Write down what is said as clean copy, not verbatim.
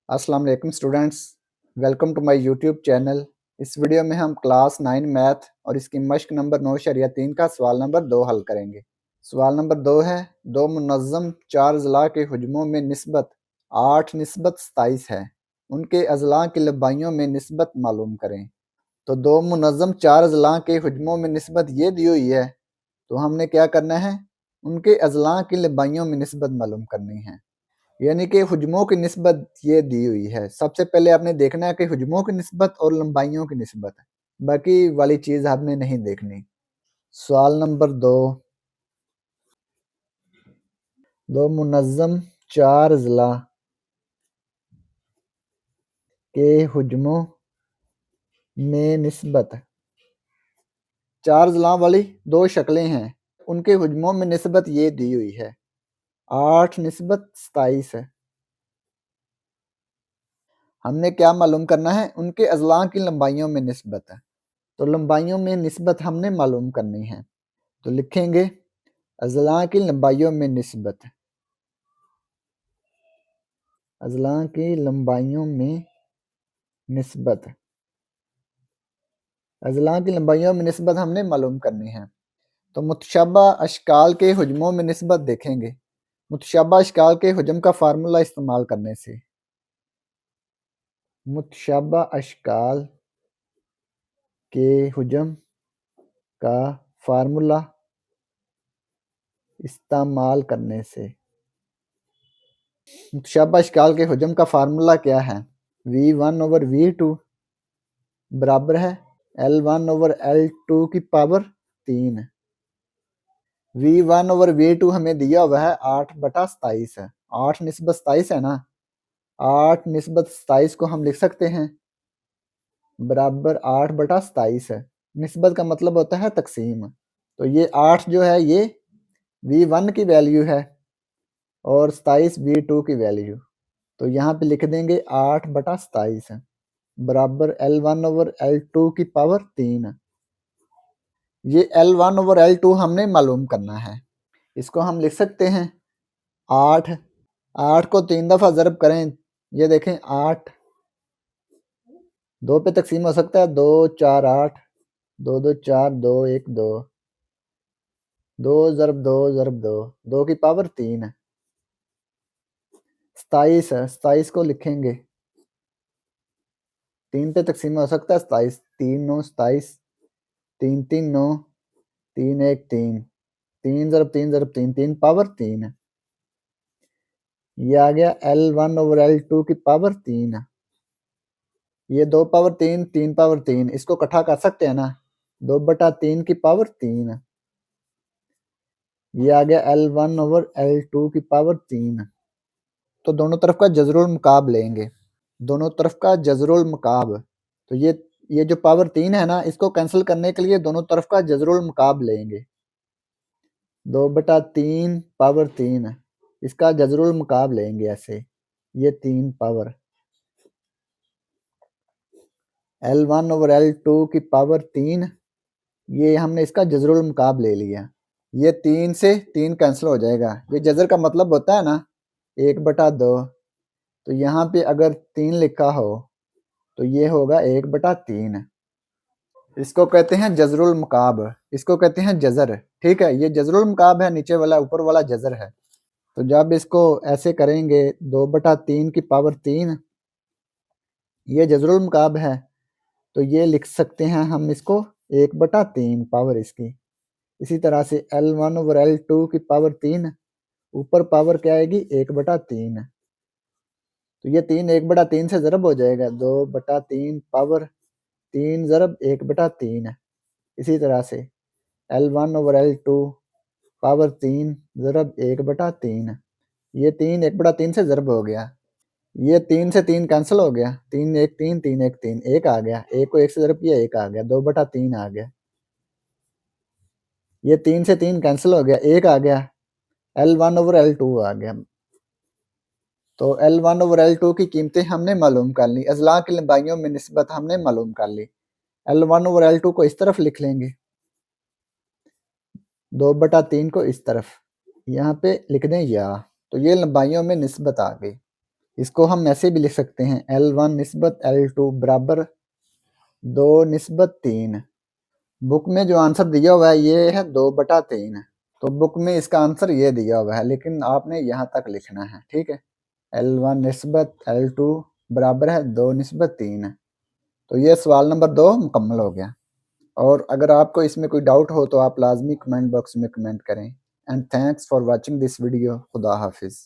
अस्सलाम वालेकुम students, welcome to my YouTube channel. इस वीडियो में हम क्लास 9 मैथ और इसकी मश्क नंबर 9.3 का सवाल नंबर 2 हल करेंगे। सवाल नंबर 2 है, दो मुनज़्ज़म चार अज़ला के हुज्मों में निस्बत 8 निस्बत 27 है, उनके अज़ला की लंबाइयों में निस्बत मालूम करें। तो दो मुनज़्ज़म चार अज़ला के हुज्मों में निस्बत ये दी हुई है, तो हमने क्या करना है, उनके अज़ला की लंबाइयों में निस्बत मालूम करनी है। यानी कि हुज्मों की निस्बत ये दी हुई है। सबसे पहले आपने देखना है कि हुज्मों की निस्बत और लंबाइयों की निस्बत, बाकी वाली चीज़ आपने नहीं देखनी। सवाल नंबर 2, दो मुनज़्ज़म चार अज़ला के हुज्मों में निस्बत, चार अज़ला वाली दो शक्लें हैं, उनके हुज्मों में निस्बत ये दी हुई है 8 निस्बत 27 है। हमने क्या मालूम करना है, उनके अज़ला की लंबाइयों में निस्बत है, तो लंबाइयों में निस्बत हमने मालूम करनी है। तो लिखेंगे अज़ला की लंबाइयों में निस्बत, अज़ला की लंबाइयों में निस्बत, अज़ला की लंबाइयों में निस्बत हमने मालूम करनी है। तो मुतशब्बा अशकाल के हुज्मों में निस्बत देखेंगे। मुतशब्बा अशकाल के हुज्म का फार्मूला इस्तेमाल करने से, मुतशब्बा अशकाल के हुज्म का फार्मूला इस्तेमाल करने से, मुतशब्बा अशकाल के हुज्म का फार्मूला क्या है, V1/V2 बराबर है L1/L2 की पावर 3। V1/V2 हमें दिया हुआ है 8/27 है, 8 निस्बत 27 है ना, 8 निस्बत 27 को हम लिख सकते हैं बराबर 8/27 है। निस्बत का मतलब होता है तकसीम। तो ये 8 जो है ये V1 की वैल्यू है और 27 V2 की वैल्यू। तो यहाँ पे लिख देंगे 8/27 है बराबर L1/L2 की पावर 3। ये L1/L2 हमने मालूम करना है। इसको हम लिख सकते हैं 8, 8 को 3 दफ़ा ज़रब करें, ये देखें 8 2 पे तकसीम हो सकता है, 2 4 8, 2 2 4, 2 1 2, 2 ज़रब 2 ज़रब 2, 2 की पावर 3 है। 27 है, 27 को लिखेंगे 3 पे तकसीम हो सकता है 27, 3 9 27, 3 3 9, 3 1 3, 3 ज़रब 3 ज़रब 3, 3 पावर 3 है। ये आ गया L1/L2 की पावर 3 है। ये 2 पावर 3, 3 पावर 3, इसको इकट्ठा कर सकते हैं ना, 2/3 की पावर 3 है। ये आ गया L1/L2 की पावर 3। तो दोनों तरफ का जज़रुल मुकाब लेंगे, दोनों तरफ का जज़रुल मुकाब। तो ये जो पावर 3 है ना, इसको कैंसिल करने के लिए दोनों तरफ का जज़रुल मुकाब लेंगे। 2/3 पावर 3, इसका जज़रुल मुकाब लेंगे ऐसे, ये 3 पावर L1/L2 की पावर 3, ये हमने इसका जज़रुल मुकाब ले लिया। ये 3 से 3 कैंसिल हो जाएगा। ये जज़र का मतलब होता है ना 1/2। तो यहाँ पे अगर 3 लिखा हो तो ये होगा 1/3। इसको कहते हैं जज़रुल मुकाब, इसको कहते हैं जज़र। ठीक है, ये जज़रुल मुकाब है, नीचे वाला ऊपर वाला जज़र है। तो जब इसको ऐसे करेंगे 2/3 की पावर 3, ये जज़रुल मुकाब है, तो ये लिख सकते हैं हम इसको 1/3 पावर इसकी। इसी तरह से L1/L2 की पावर 3, ऊपर पावर क्या आएगी 1/3। तो ये 3 1/3 से ज़रब हो जाएगा, 2/3 पावर 3 ज़रब 1/3। इसी तरह से L1/L2 पावर 3 ज़रब 1/3। ये 3 1/3 से ज़रब हो गया। ये 3 से 3 कैंसिल हो गया, 3 1 3, 3 1 3, 1 आ गया, 1 को 1 से ज़रब किया 1 आ गया, 2/3 आ गया। ये 3 से 3 कैंसिल हो गया, 1 आ गया, L1/L2 आ गया। तो L1/L2 की कीमतें हमने मालूम कर ली, अज़ला की लंबाइयों में निस्बत हमने मालूम कर ली। L1/L2 को इस तरफ लिख लेंगे, 2/3 को इस तरफ, यहाँ पे लिख दें या। तो ये लंबाइयों में निस्बत आ गई। इसको हम ऐसे भी लिख सकते हैं L1 निस्बत L2 बराबर 2 निस्बत 3। बुक में जो आंसर दिया हुआ है ये है 2/3। तो बुक में इसका आंसर ये दिया हुआ है, लेकिन आपने यहाँ तक लिखना है, ठीक है। L1 निस्बत L2 बराबर है 2 निस्बत 3। तो ये सवाल नंबर 2 मुकम्मल हो गया। और अगर आपको इसमें कोई डाउट हो तो आप लाजमी कमेंट बॉक्स में कमेंट करें। And thanks for watching this video. खुदा हाफिज़।